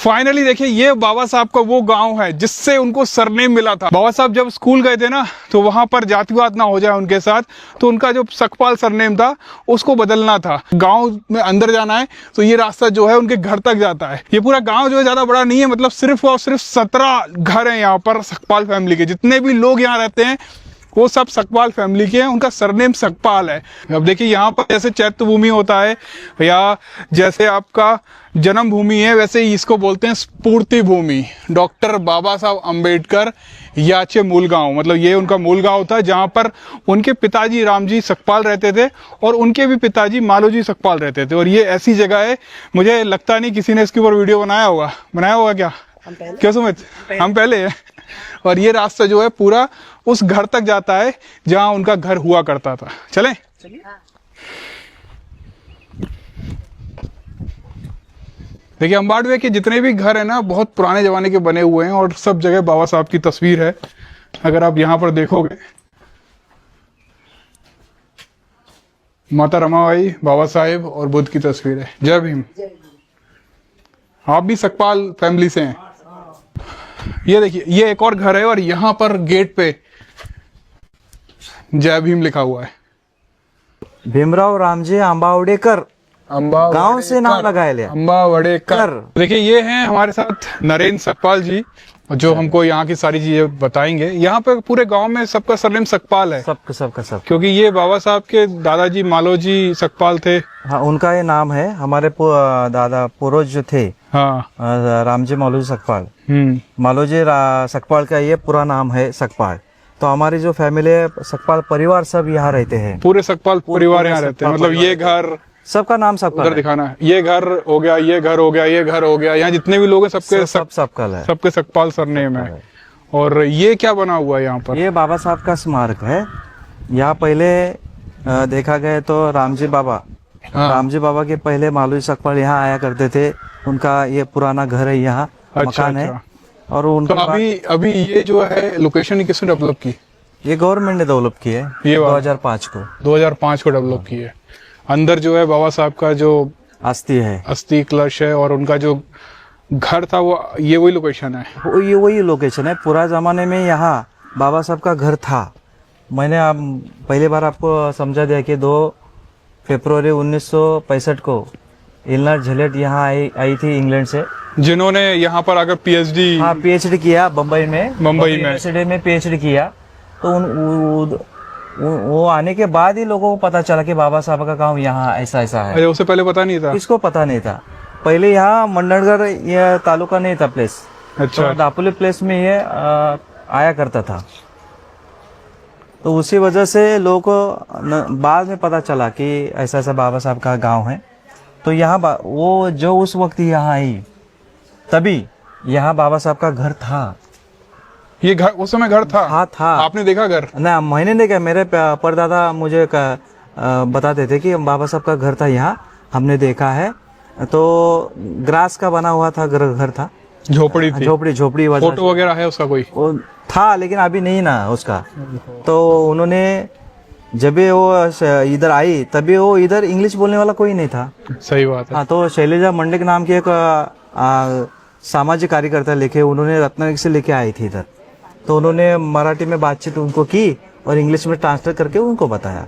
Finally देखिए, ये बाबा साहब का वो गांव है जिससे उनको सरनेम मिला था। बाबा साहब जब स्कूल गए थे ना, तो वहां पर जातिवाद ना हो जाए उनके साथ, तो उनका जो सकपाल सरनेम था उसको बदलना था। गांव में अंदर जाना है तो ये रास्ता जो है उनके घर तक जाता है। ये पूरा गांव जो है ज्यादा बड़ा नहीं है, मतलब सिर्फ और सिर्फ 17 घर हैं यहाँ पर सकपाल फैमिली के। जितने भी लोग यहाँ रहते हैं वो सब सकपाल फैमिली के हैं, उनका सरनेम सकपाल है। अब देखिए, यहाँ पर जैसे चैत्य भूमि होता है या जैसे आपका जन्म भूमि है, वैसे ही इसको बोलते हैं स्फूर्ति भूमि। डॉक्टर बाबा साहब अम्बेडकर याचे मूल गांव, मतलब ये उनका मूल गांव था जहाँ पर उनके पिताजी रामजी सकपाल रहते थे और उनके भी पिताजी मालोजी सकपाल रहते थे। और ये ऐसी जगह है, मुझे लगता नहीं किसी ने इसके ऊपर वीडियो बनाया होगा क्या? क्यों सुमित? हम पहले हैं। और ये रास्ता जो है पूरा उस घर तक जाता है जहां उनका घर हुआ करता था। चलें? देखिए, अम्बाडवे के जितने भी घर है ना, बहुत पुराने जमाने के बने हुए हैं और सब जगह बाबा साहब की तस्वीर है। अगर आप यहाँ पर देखोगे, माता रमाबाई, बाबा साहेब और बुद्ध की तस्वीर है। जय भीम। आप भी सकपाल फैमिली से हैं? ये देखिए, ये एक और घर है और यहाँ पर गेट पे जय भीम लिखा हुआ है। भीमराव रामजी आंबावडेकर गांव से नाम लगाया लिया, आंबावडेकर। देखिए, ये हैं हमारे साथ नरेंद्र सकपाल जी, जो हमको यहाँ की सारी चीजें बताएंगे। यहाँ पे पूरे गांव में सबका सरनेम सकपाल है, सबका क्योंकि ये बाबा साहब के दादाजी मालोजी सकपाल थे। हाँ, उनका ये नाम है। हमारे दादा पूर्वज जो थे, हाँ, रामजी मालोजी सकपाल, मालोजी सकपाल का ये पूरा नाम है सकपाल। तो हमारी जो फैमिली है, सकपाल परिवार सब यहाँ रहते हैं। पूरे सकपाल परिवार यहाँ रहते हैं, मतलब ये घर सबका नाम सकपाल उधर दिखाना है। ये घर हो गया, ये घर हो गया, ये घर हो गया। यहाँ जितने भी लोग हैं सबके सकपाल है, सबके सकपाल सरनेम है। और ये क्या बना हुआ है यहाँ पर? ये बाबा साहब का स्मारक है। यहाँ पहले देखा गया तो रामजी बाबा, रामजी बाबा के पहले मालोजी सकपाल यहाँ आया करते थे। उनका ये पुराना घर है, यहाँ मकान है। और उनका तो अभी ये जो है लोकेशन किसने डेवलप की? ये गवर्नमेंट ने डेवलप की है, ये 2005 को डेवलप की है। अंदर जो है बाबा साहब का जो अस्थि कलश है और उनका जो घर था, वो ये वही लोकेशन है। ये वही लोकेशन है। पूरा जमाने में यहाँ बाबा साहब का घर था। मैंने पहली बार आपको समझा दिया कि 2 फरवरी 1965 को इलना झलेट यहाँ आई थी इंग्लैंड से, जिन्होंने यहाँ पर आकर पीएचडी किया मुंबई में यूनिवर्सिटी में पीएचडी किया। तो वो आने के बाद ही लोगों को पता चला कि बाबा साहब का गांव यहाँ ऐसा है। अरे, उससे पहले पता नहीं था? किसको पता नहीं था। पहले यहाँ मंडनगढ़ ये तालुका नहीं था प्लेस। अच्छा। तो दापोली प्लेस में ये आया करता था। तो उसी वजह से लोगों को बाद में पता चला कि ऐसा बाबा साहब का गांव है। तो यहाँ वो जो उस वक्त यहाँ आई, तभी यहाँ बाबा साहब का घर था। ये घर उस समय घर था? हाँ, था। आपने देखा घर? ना, मैंने देखा। मेरे परदादा मुझे बताते थे कि बाबा साहब का घर था यहाँ, हमने देखा है। तो ग्रास का बना हुआ था घर था, झोपड़ी थी। झोपड़ी फोटो वगैरह है उसका? कोई था, लेकिन अभी नहीं ना उसका। तो उन्होंने जब वो इधर आई, तभी वो इधर इंग्लिश बोलने वाला कोई नहीं था। सही बात है। हाँ, तो शैलजा मंडे के नाम की एक सामाजिक कार्यकर्ता लेके, उन्होंने रत्नागिरी से लेके आई थी इधर। तो उन्होंने मराठी में बातचीत उनको की और इंग्लिश में ट्रांसलेट करके उनको बताया।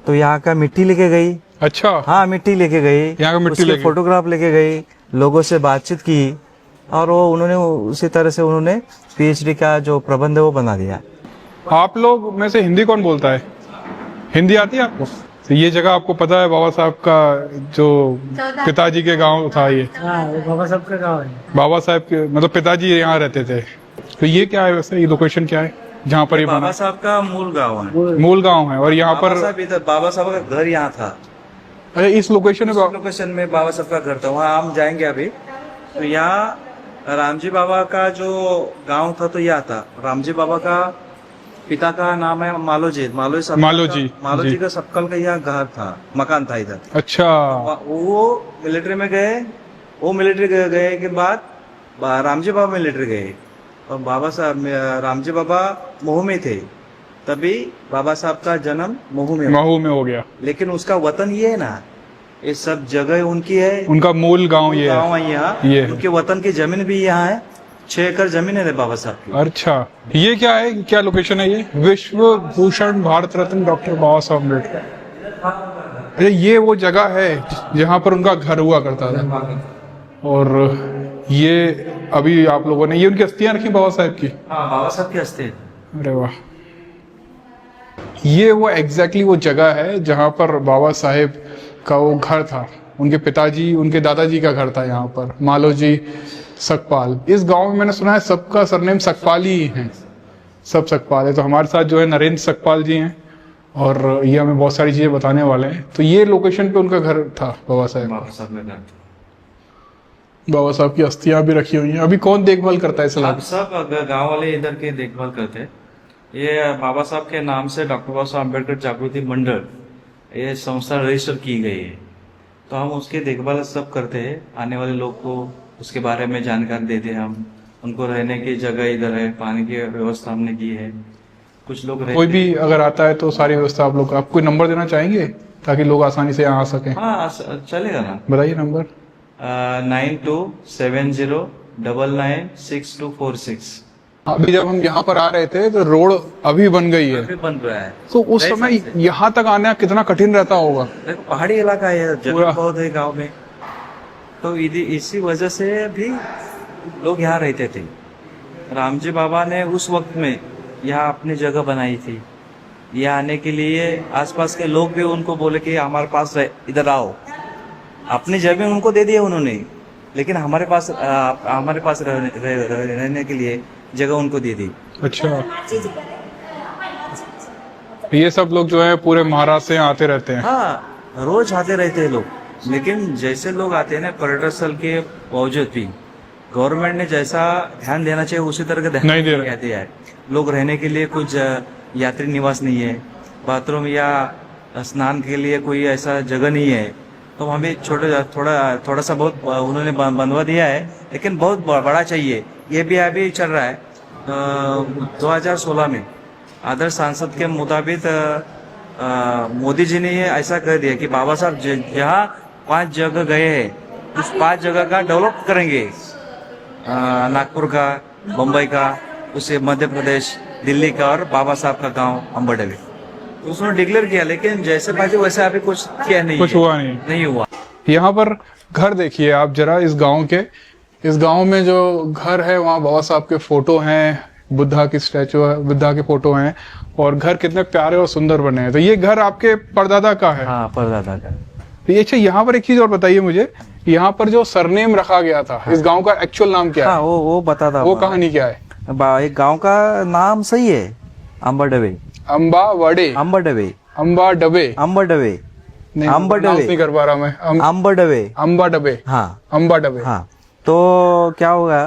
तो यहाँ का मिट्टी लेके गई। अच्छा। हाँ, मिट्टी लेके गई, यहाँ का मिट्टी लेके फोटोग्राफ लेके गई, लोगों से बातचीत की और वो उन्होंने उसी तरह से उन्होंने पीएचडी का जो प्रबंध है वो बना दिया। आप लोग में से हिंदी कौन बोलता है? हिंदी आती है आपको? तो ये जगह आपको पता है बाबा साहब का जो पिताजी के गांव था? ये बाबा साहब का गाँव है। बाबा साहब के मतलब पिताजी यहाँ रहते थे। तो ये क्या है वैसे, ये लोकेशन क्या है जहाँ पर ये बाबा साहब का मूल गाँव है? मूल गाँव है। और यहाँ पर बाबा साहब का घर यहाँ था। अच्छा, इस लोकेशन में बाबा साहब का घर था, वहाँ हम जाएंगे अभी। तो यहाँ रामजी बाबा का जो गांव था, तो यहाँ था। रामजी बाबा का पिता का नाम है मालोजी का सकपाल का यहाँ घर था, मकान था इधर। अच्छा। वो मिलिट्री में गए, वो मिलिट्री गए के बाद रामजी बाबा मिलिट्री गए और बाबा साहब रामजी बाबा महू में थे। तभी बाबा साहब का जन्म महू में हो गया। लेकिन उसका वतन ये है ना, ये सब जगह उनकी है। उनका मूल गांव ये है। गाँव है यहाँ, ये है। उनके वतन की जमीन भी यहाँ है, 6 एकड़ जमीन है बाबा साहब की। अच्छा, ये क्या है, क्या लोकेशन है ये? विश्व भूषण भारत रत्न डॉक्टर बाबा साहब अम्बेडकर। अरे ये वो जगह है जहाँ पर उनका घर हुआ करता था। और ये अभी आप लोगों ने ये उनकी अस्थियां रखी बाबा साहब की। हाँ, बाबा साहब की हस्ती। अरे वाह, ये वो एग्जैक्टली वो जगह है जहाँ पर बाबा साहेब का वो घर था। उनके पिताजी, उनके दादाजी का घर था यहाँ पर, मालोजी सकपाल। इस गांव में मैंने सुना है सबका सरनेम सकपाल ही है, सब सकपाल है। तो हमारे साथ जो है नरेंद्र सकपाल जी हैं और ये हमें बहुत सारी चीजें बताने वाले हैं। तो ये लोकेशन पे उनका घर था बाबा साहेब। बाबा साहब की अस्थियां भी रखी हुई हैं। अभी कौन देखभाल करता है इस इलाके? सब गांव वाले इधर के देखभाल करते हैं। ये बाबा साहब के नाम से डॉक्टर बाबा साहब अम्बेडकर जागृति मंडल ये संस्था रजिस्टर की गई है, तो हम उसकी देखभाल सब करते हैं। आने वाले लोग को उसके बारे में जानकारी देते हैं हम। उनको रहने की जगह इधर है, पानी की व्यवस्था हमने की है। कुछ लोग कोई भी अगर आता है तो सारी व्यवस्था आप लोग, आप कोई नंबर देना चाहेंगे ताकि लोग आसानी से यहाँ आ सकें? हाँ, चलेगा ना, बताइए नंबर। 9270996246। अभी जब हम यहाँ पर आ रहे थे तो रोड अभी बन गई है, अभी बन रहा है। तो उस समय यहाँ तक आना कितना कठिन रहता होगा? देखो, पहाड़ी इलाका है, जंगल बहुत है गांव में, तो इसी वजह से भी लोग यहाँ रहते थे। रामजी बाबा ने उस वक्त में यहाँ अपनी जगह बनाई थी। यहाँ आने के लिए आसपास के लोग भी उनको बोले कि हमारे पास इधर आओ। अपनी जमीन उनको दे दिया उन्होंने, लेकिन हमारे पास रहने के लिए जगह उनको दे दी। अच्छा, ये सब लोग जो है पूरे महाराष्ट्र से आते रहते हैं? हाँ, रोज आते रहते हैं लोग, लेकिन जैसे लोग आते हैं ना पर्यटन स्थल के बावजूद भी गवर्नमेंट ने जैसा ध्यान देना चाहिए उसी तरह का ध्यान नहीं दे रहा है। लोग रहने के लिए कुछ यात्री निवास नहीं है, बाथरूम या स्नान के लिए कोई ऐसा जगह नहीं है, तो हमें थोड़ा सा बहुत उन्होंने बनवा दिया है, लेकिन बहुत बड़ा चाहिए। ये भी अभी चल रहा है। 2016 में आदर्श सांसद के मुताबिक मोदी जी ने ये ऐसा कर दिया कि बाबा साहब जहाँ 5 जगह गए हैं उस 5 जगह का डेवलप करेंगे। नागपुर का, मुंबई का, उसे मध्य प्रदेश, दिल्ली का और बाबा साहब का गांव अम्बेडकर, तो उसने डिक्लेयर किया, लेकिन जैसे बाजी वैसे अभी कुछ किया नहीं, कुछ हुआ नहीं हुआ। यहाँ पर घर देखिए आप जरा, इस गांव के, इस गांव में जो घर है वहाँ बाबा साहब के फोटो हैं, बुद्धा की स्टैचू है, बुद्धा के फोटो हैं, और घर कितने प्यारे और सुंदर बने हैं। तो ये घर आपके परदादा का है? हाँ, परदादा का। तो ये अच्छा, यहाँ पर एक चीज और बताइए मुझे, यहाँ पर जो सरनेम रखा गया था, इस गांव का एक्चुअल नाम क्या है? हाँ, वो बता था, वो कहानी क्या है? एक गांव का नाम सही है, अम्बाडवे। अम्बावड़े, अम्बाडवे, अम्बाडवे, अम्बाडवे, अम्बाडवे नहीं कर पा रहा मैं। अम्बाडवे, अम्बाडवे, हाँ, अम्बाडवे। हाँ। तो क्या होगा,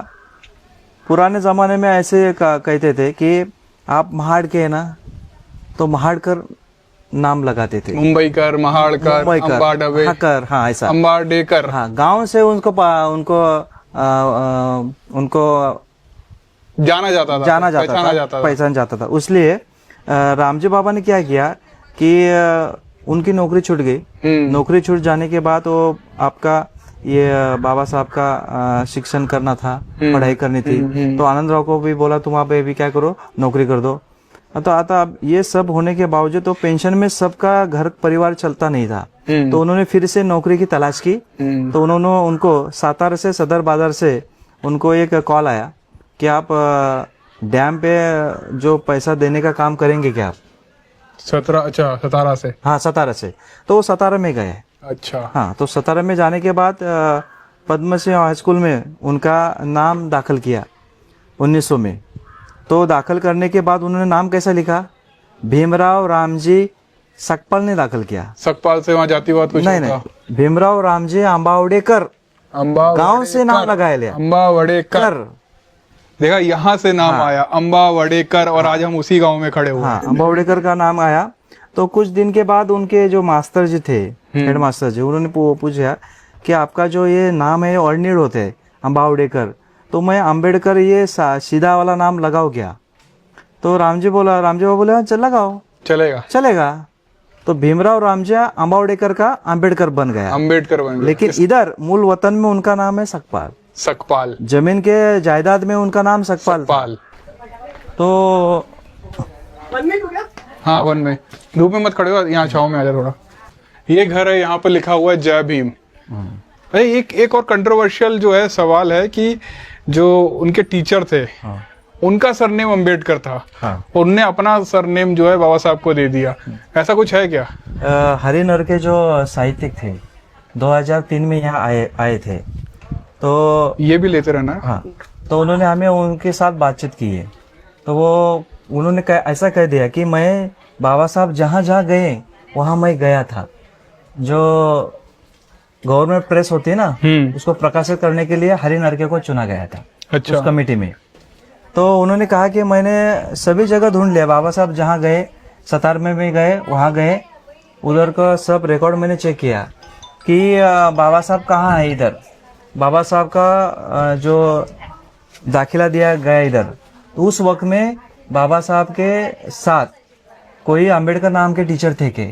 पुराने जमाने में ऐसे कहते थे कि आप महाड़ के है ना, तो महाड़कर नाम लगाते थे। मुंबईकर, महाड़कर, अम्बाडवे, हाँ, ऐसा अम्बाडेकर। हाँ, गांव से उनको जाना जाता था, पहचाना जाता था। इसलिए रामजी बाबा ने क्या किया कि उनकी नौकरी छूट गई। नौकरी छूट जाने के बाद वो आपका ये बाबा साहब का शिक्षण करना था, पढ़ाई करनी थी, तो आनंद राव को भी बोला तुम आप भी क्या करो, नौकरी कर दो। तो आता ये सब होने के बावजूद तो पेंशन में सबका घर परिवार चलता नहीं था, तो उन्होंने फिर से नौकरी की तलाश की। तो उनको सातारा से, सदर बाजार से उनको एक कॉल आया कि आप डैम पे जो पैसा देने का काम करेंगे क्या आप? सतारा से? हाँ, सतारा से। तो वो सतारा में गए। अच्छा, हाँ, तो सतारा में जाने के बाद पद्म सिंह हाई स्कूल में उनका नाम दाखिल किया 1900 में। तो दाखिल करने के बाद उन्होंने नाम कैसा लिखा, भीमराव रामजी सकपाल ने दाखिल किया। सकपाल से वहाँ जातिवाद कुछ नहीं, भीमराव रामजी अम्बावड़ेकर, गांव से नाम लगाया लिया, अम्बावड़ेकर। देखा, यहाँ से नाम आया अम्बावड़ेकर, और आज हम उसी गांव में खड़े हुए। हाँ, अम्बावड़ेकर का नाम आया। तो कुछ दिन के बाद उनके जो मास्टर जी थे, हेड मास्टर जी, उन्होंने पूछा कि आपका जो ये नाम है ऑर्डिनेट होते है अम्बावड़ेकर, तो मैं अम्बेडकर ये सीधा वाला नाम लगाओ क्या? तो रामजी बाबा बोला चल लगाओ, चलेगा। तो भीमराव रामजा आंबावडेकर का अंबेडकर बन गया, अंबेडकर बन गए। लेकिन इधर मूल वतन में उनका नाम है सकपाल। सकपाल, जमीन के जायदाद में उनका नाम सकपाल था। पाल। तो हाँ, वन में धूप में मत खड़े हो, यहाँ छाँव में आ जा थोड़ा। ये घर है, यहाँ पर लिखा हुआ है जय भीम। अरे एक और कंट्रोवर्शियल जो है सवाल है कि जो उनके टीचर थे, हाँ, उनका सरनेम अंबेडकर था, हाँ। उनने अपना सरनेम जो है बाबा साहब को दे दिया। ऐसा कुछ है क्या? हरिनर के जो साहित्यिक थे 2003 में यहाँ आए थे, तो ये भी लेते रहना। हाँ, तो उन्होंने हमें उनके साथ बातचीत की है। तो वो उन्होंने ऐसा कह दिया कि मैं बाबा साहब जहाँ जहाँ गए वहाँ मैं गया था। जो गवर्नमेंट प्रेस होती है ना, उसको प्रकाशित करने के लिए हरिनरके को चुना गया था अच्छा। उस कमेटी में। तो उन्होंने कहा कि मैंने सभी जगह ढूंढ लिया, बाबा साहब जहाँ गए, सतार में भी गए, वहाँ गए, उधर का सब रिकॉर्ड मैंने चेक किया कि बाबा साहब कहाँ है इधर। बाबा साहब का जो दाखिला दिया गया इधर, तो उस वक्त में बाबा साहब के साथ कोई अंबेडकर नाम के टीचर थे के,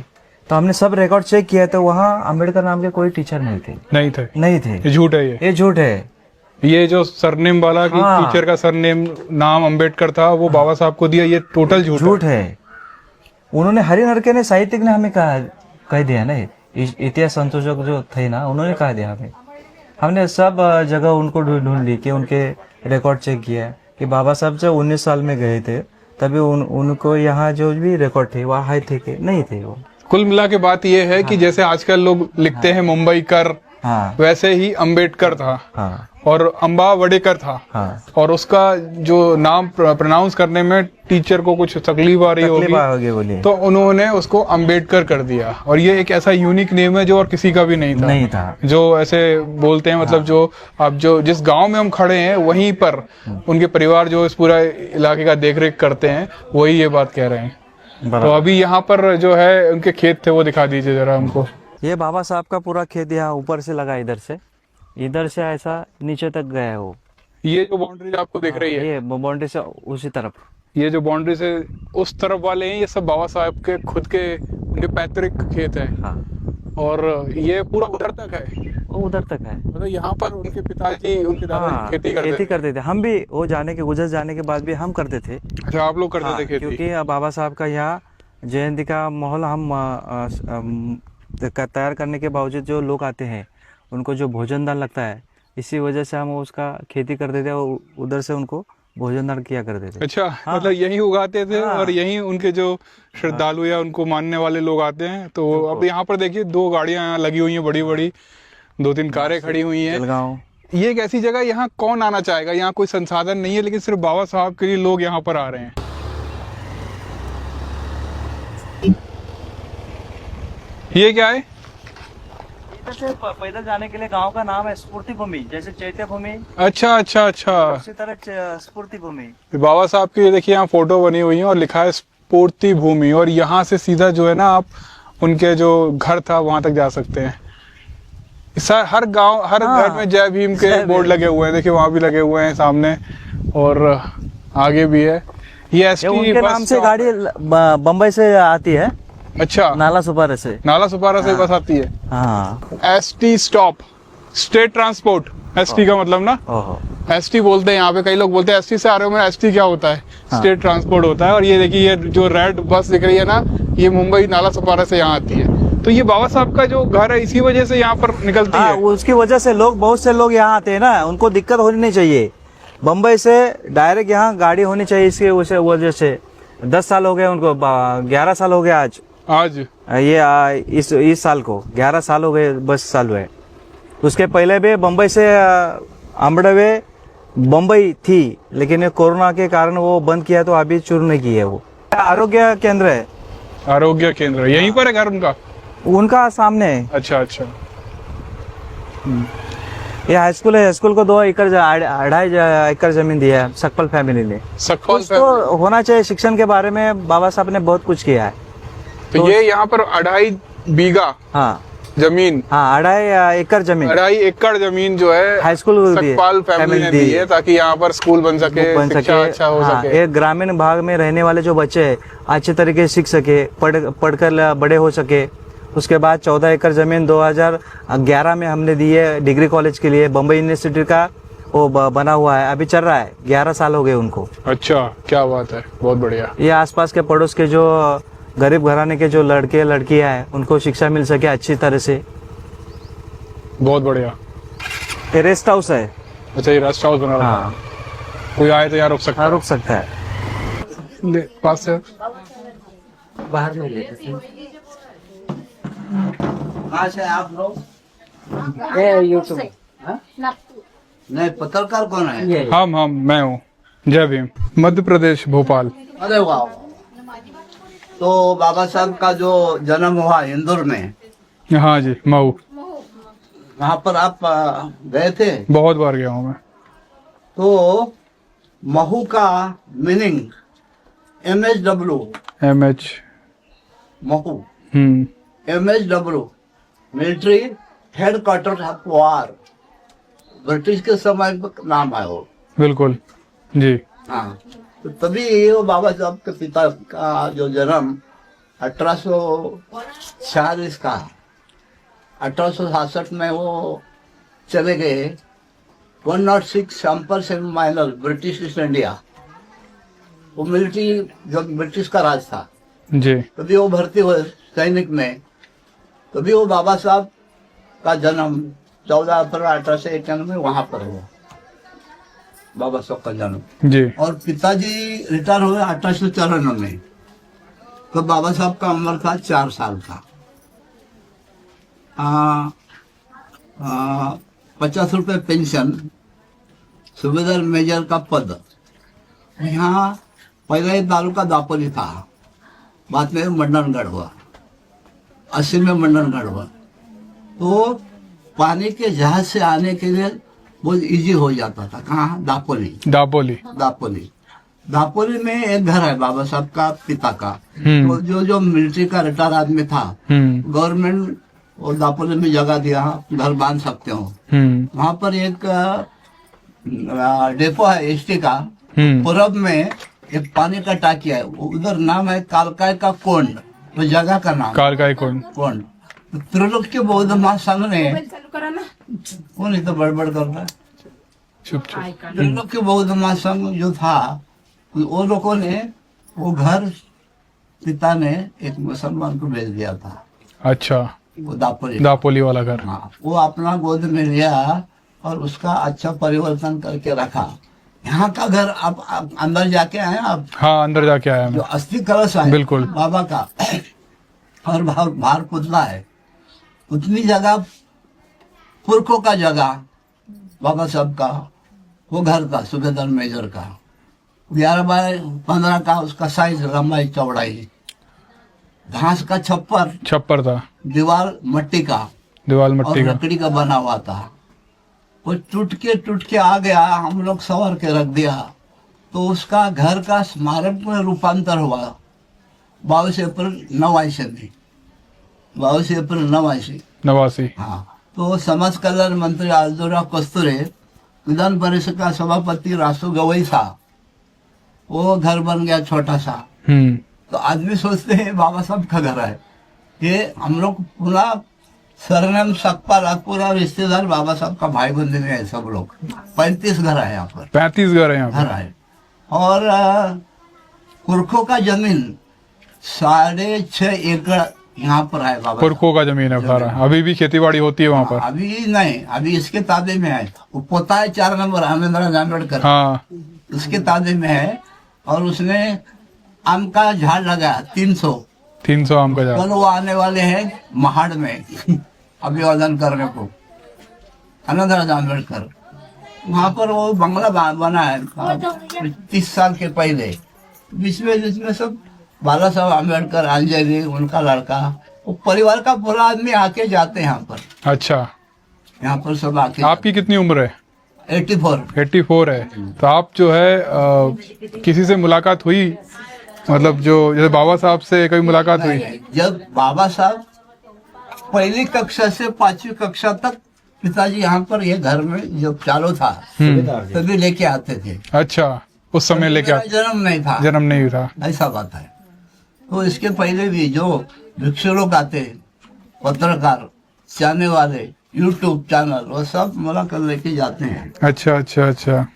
तो हमने सब रिकॉर्ड चेक किया, तो वहाँ अंबेडकर नाम के कोई टीचर नहीं थे। नहीं थे। ये झूठ है। ये झूठ है। ये जो सरनेम वाला कि हाँ। टीचर का सरनेम नाम अंबेडकर था, वो बाबा साहब को दिया, ये टोटल झूठ है। उन्होंने हरिनरके ने, साहित्यिक ने हमें कह दिया ना, इतिहास संशोधक जो थे ना, उन्होंने कह दिया हमें। हमने सब जगह उनको ढूंढ ली कि उनके रिकॉर्ड चेक किया कि बाबा साहब जब 19 साल में गए थे तभी उनको यहाँ जो भी रिकॉर्ड थे वहाँ आए थे कि नहीं थे वो। कुल मिला के बात ये है कि जैसे आजकल लोग लिखते हैं मुंबई कर, हाँ, वैसे ही अंबेडकर था, हाँ, और अंबावडेकर था, हाँ, और उसका जो नाम प्रोनाउंस करने में टीचर को कुछ तकलीफ आ रही होगी, बोलिए, तो उन्होंने उसको अंबेडकर कर दिया। और ये एक ऐसा यूनिक नेम है जो और किसी का भी नहीं था। जो ऐसे बोलते हैं, मतलब जो अब जो जिस गांव में हम खड़े हैं वहीं पर उनके परिवार जो इस पूरा इलाके का देखरेख करते हैं, वही ये बात कह रहे हैं। तो अभी यहाँ पर जो है उनके खेत थे, वो दिखा दीजिए जरा हमको। ये बाबा साहब का पूरा खेत यहाँ ऊपर से लगा, इधर से ऐसा नीचे तक गया है वो। ये जो बाउंड्री आपको दिख रही है, ये बाउंड्री से उसी तरफ, ये जो बाउंड्री से उस तरफ वाले हैं, ये सब बाबा साहब के खुद के उनके पैतृक खेत है। हाँ, और ये पूरा उधर तक है, वो उधर तक है। मतलब यहाँ पर उनके पिताजी, उनके दादा खेती करते थे। हम भी वो गुजर जाने के बाद भी हम करते थे। अच्छा, आप लोग करते थे खेती? क्योंकि बाबा साहब का यहाँ जयंती का माहौल हम तैयार करने के बावजूद जो लोग आते हैं उनको जो भोजन दान लगता है, इसी वजह से हम उसका खेती करते थे और उधर से उनको भोजन दान किया करते थे। अच्छा, मतलब यही उगाते थे और यही उनके जो श्रद्धालु या उनको मानने वाले लोग आते हैं। तो अब यहाँ पर देखिए 2 गाड़ियां यहाँ लगी हुई हैं, बड़ी बड़ी 2-3 कारें खड़ी हुई हैं। ये एक ऐसी जगह, यहाँ कौन आना चाहेगा? यहाँ कोई संसाधन नहीं है, लेकिन सिर्फ बाबा साहब के लिए लोग यहाँ पर आ रहे हैं। ये क्या है? इधर से पैदल जाने के लिए गांव का नाम है स्फूर्ति भूमि, जैसे चैत्य भूमि। अच्छा अच्छा अच्छा, उसी तरह स्फूर्ति भूमि। बाबा साहब की देखिए यहाँ फोटो बनी हुई है और लिखा है स्फूर्ति भूमि, और यहाँ से सीधा जो है ना आप उनके जो घर था वहां तक जा सकते हैं। हर गांव, हर घर में जय भीम के बोर्ड लगे हुए हैं, देखिए वहां भी लगे हुए हैं सामने, और आगे भी है। ये एसटी उनके नाम से गाड़ी बम्बई से आती है। अच्छा, नाला सुपारा से बस आती है। हाँ, ST stop, state transport, ST का मतलब ना, एसटी बोलते हैं यहाँ पे। कई लोग बोलते हैं एसटी से आ रहे हो, मैं एसटी क्या होता है? स्टेट ट्रांसपोर्ट होता है। और ये देखिए, ये जो रेड बस दिख रही है ना, ये मुंबई नाला सुपारा से यहाँ आती है। तो ये बाबा साहब का जो घर है, इसी वजह से यहाँ पर निकलती है। उसकी वजह से बहुत से लोग यहाँ आते हैं ना, उनको दिक्कत होनी नहीं चाहिए। बम्बई से डायरेक्ट यहाँ गाड़ी होनी चाहिए, इसकी वजह से 10 साल हो गए उनको, 11 साल हो गया आज ये इस साल को 11 साल हो गए बस चालू है। उसके पहले भी बम्बई से अम्बड़वे बम्बई थी, लेकिन ये कोरोना के कारण वो बंद किया, तो अभी शुरू नहीं की है। वो आरोग्य केंद्र है। आरोग्य केंद्र यहीं पर है घर उनका सामने। अच्छा अच्छा, ये हाई स्कूल है। हाई स्कूल को 2 एकड़ 2.5 एकड़ जमीन दिया है सकपाल फैमिली ने। तो होना चाहिए। शिक्षण के बारे में बाबा साहब ने बहुत कुछ किया है। तो ये यहाँ पर 2.5 बीघा, हाँ, जमीन, हाँ 2.5 एकड़ जमीन 2.5 एकड़ जमीन जो है हाई स्कूल को दी है, सकपाल फैमिली ने दी है ताकि यहाँ पर स्कूल बन सके, बन शिक्षा सके। अच्छा हो हाँ, सके। एक ग्रामीण भाग में रहने वाले जो बच्चे हैं अच्छे तरीके से सीख सके, पढ़कर बड़े हो सके। उसके बाद 14 एकड़ जमीन 2011 में हमने दी है डिग्री कॉलेज के लिए। बम्बई यूनिवर्सिटी का वो बना हुआ है, अभी चल रहा है, 11 साल हो गए उनको। अच्छा, क्या बात है, बहुत बढ़िया। ये आसपास के पड़ोस के जो गरीब घराने के जो लड़के लड़कियां हैं उनको शिक्षा मिल सके अच्छी तरह से। बहुत बढ़िया। ये रेस्ट हाउस है। अच्छा, ये रेस्ट हाउस बना रहा हाँ, है, कोई आए तो यहाँ रुक सकता हाँ रुक सकता है। है। ले, पास से बाहर में लेते कहाँ से आप लोग? यूट्यूब नहीं, पत्रकार कौन है? हम मैं हूँ। जय भीम। मध्य प्रदेश, भोपाल। अरे वाह। तो बाबा साहब का जो जन्म हुआ इंदौर में, हाँ जी, मऊ। वहाँ पर आप गए थे? बहुत बार गया हूँ मैं। तो महू का meaning MHW, MH। Mhow hmm. MHW military headquarter of war, British के समय में नाम है वो। बिल्कुल जी। हाँ, तो तभी वो बाबा साहब के पिता का जो जन्म 1846 का, 1867 में वो चले गए 106 sappers and miners British East India. वो मिलिट्री जब ब्रिटिश का राज था जी। तभी वो भर्ती हुए सैनिक में। तभी वो बाबा साहब का जन्म 14 अप्रैल 1891 वहां पर हुआ, बाबा साहब का जन्म। जी। और पिताजी रिटायर हुए 1894 में। तो बाबा साहब का उम्र था 4 साल का। 50 रुपए पेंशन, सूबेदार मेजर का पद। यहाँ पहले तालुका दापोली था, बाद में मंडनगढ़ हुआ, 80 में मंडनगढ़ हुआ। तो पानी के जहाज से आने के लिए बहुत इजी हो जाता था। कहाँ? दापोली। दापोली में एक घर है बाबा साहब का पिता का। तो जो मिलिट्री का रिटायर आदमी था, गवर्नमेंट वो दापोली में जगह दिया, घर बांध सकते हो। वहाँ पर एक डेपो है एसटी का, पूरब में एक पानी का टाकी है, उधर नाम है कालकाय का कोंड, वो जगह का नाम कालकाय कोंड। त्रिलोक के बौद्ध महासंघ ने, वो नहीं तो बड़बड़ कर रहा है, चुप। त्रिलोक के बौद्ध महासंघ जो था, वो लोगों ने वो घर पिता ने एक मुसलमान को भेज दिया था। अच्छा, वो दापोली वाला घर। हाँ, वो अपना गोद में लिया और उसका अच्छा परिवर्तन करके रखा। यहाँ का घर आप अंदर जाके आए आप? हाँ, अंदर जाके आया जो मैं। अस्थि कलश है बिल्कुल। बाबा का, और बाहर पुतला है, उतनी जगह पुरखों का जगह बाबा साहब का वो घर था, सूबेदार मेजर का। 11 बाय 15 का उसका साइज, लंबाई चौड़ाई। घास का छप्पर था। दीवार मट्टी का, दीवार और मट्टी का। लकड़ी का बना हुआ था। वो टूट के आ गया, हम लोग संवर के रख दिया। तो उसका घर का स्मारक में रूपांतर हुआ 22 अप्रैल 89 में, 22 अप्रैल 89। हाँ, तो समाज कल्याण मंत्री आजोरा कस्तूरे, विधान परिषद का सभापति रासू गवई था, वो घर बन गया छोटा सा। तो आदमी सोचते हैं बाबा साहब का घर है ये। हम लोग पूरा सरनेम सकपाल, पूरा रिश्तेदार बाबा साहब का भाई बंधु में है सब लोग। 35 घर है यहाँ पर। 35 घर है यहाँ घर है। और कुरखों का जमीन 6.5 एकड़ यहाँ पर है बाबा। पुरखों का जमीन है सारा। अभी भी खेती बाड़ी होती है वहाँ पर? अभी नहीं, अभी इसके ताबे में है। वो पोता है 4 नंबर आमेंद्र अम्बेडकर, हाँ, उसके ताबे में है। और उसने आम का झाड़ लगाया 300 आम का झाड़। कल वो आने वाले हैं महाड़ में अभिवादन करने को, आनंद अम्बेडकर। वहाँ पर वो बंगला बना है 30 साल के पहले। जिसमें सब बाला साहब अम्बेडकर, अंजलि उनका लड़का, वो परिवार का पूरा आदमी आके जाते हैं यहाँ पर। अच्छा, यहाँ पर सब आके। आपकी कितनी उम्र है? 84 है। तो आप जो है किसी से मुलाकात हुई, मतलब जो जैसे बाबा साहब से कभी मुलाकात हुई? जब बाबा साहब पहली कक्षा से 5वीं कक्षा तक पिताजी यहाँ पर ये घर में जो चालू था तभी लेके आते थे। अच्छा, उस समय लेके मेरा जन्म नहीं था, जन्म नहीं था। ऐसा बात है। तो इसके पहले भी जो भिक्षु लोग आते, पत्रकार, जाने वाले, यूट्यूब चैनल, वो सब मुलाकात लेके जाते हैं। अच्छा अच्छा अच्छा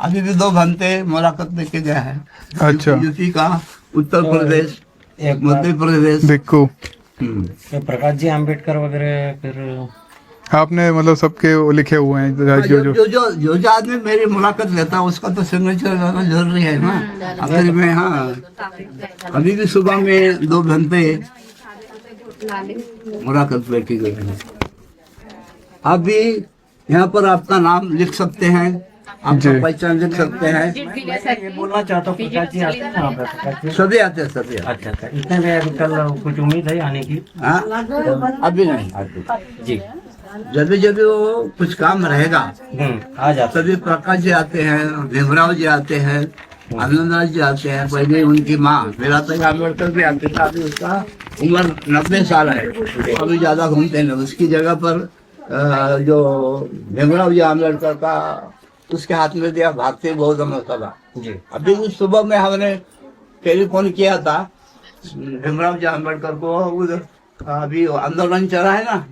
अभी भी 2 घंटे मुलाकात लेके गए हैं। अच्छा। यूपी का, उत्तर प्रदेश, मध्य प्रदेश। देखो प्रकाश जी आम्बेडकर वगैरह, फिर आपने मतलब सबके वो लिखे हुए हैं जो आदमी मेरी मुलाकात लेता है उसका तो सिग्नेचर रहना जरूरी है ना। आखिर में हाँ, अभी भी सुबह में 2 घंटे मुलाकात लेके गए हैं। आप भी यहाँ पर अपना नाम लिख सकते हैं, आपका पहचान लिख सकते हैं। ये बोलना चाहता हूँ प्रकाश जी आते हैं यहाँ पे? प्रकाश जी सभी आते हैं, सभी आते अच्छा अच्छा, इतने में अभी कल कुछ उम्मीद है आने की? हैं। हाँ, अभी नहीं। जी जब वो कुछ काम रहेगा आ जाते तभी प्रकाश जी आते हैं, भीमराव जी आते हैं, आनंदराज जी आते हैं। पहले उनकी माँ मेरा तक आम्बेडकर भी आते था। अभी उसका उम्र 90 साल है, अभी ज्यादा घूमते नहीं। उसकी जगह पर जो भीमराव जी आम्बेडकर का उसके हाथ में दिया भारतीय बौद्ध सभा। जी अभी कुछ सुबह में हमने टेलीफोन किया था भीमराव जी आम्बेडकर को। उधर अभी आंदोलन चला है ना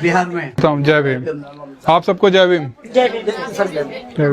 बिहार में। जय भीम। आप सबको जय भीम। जय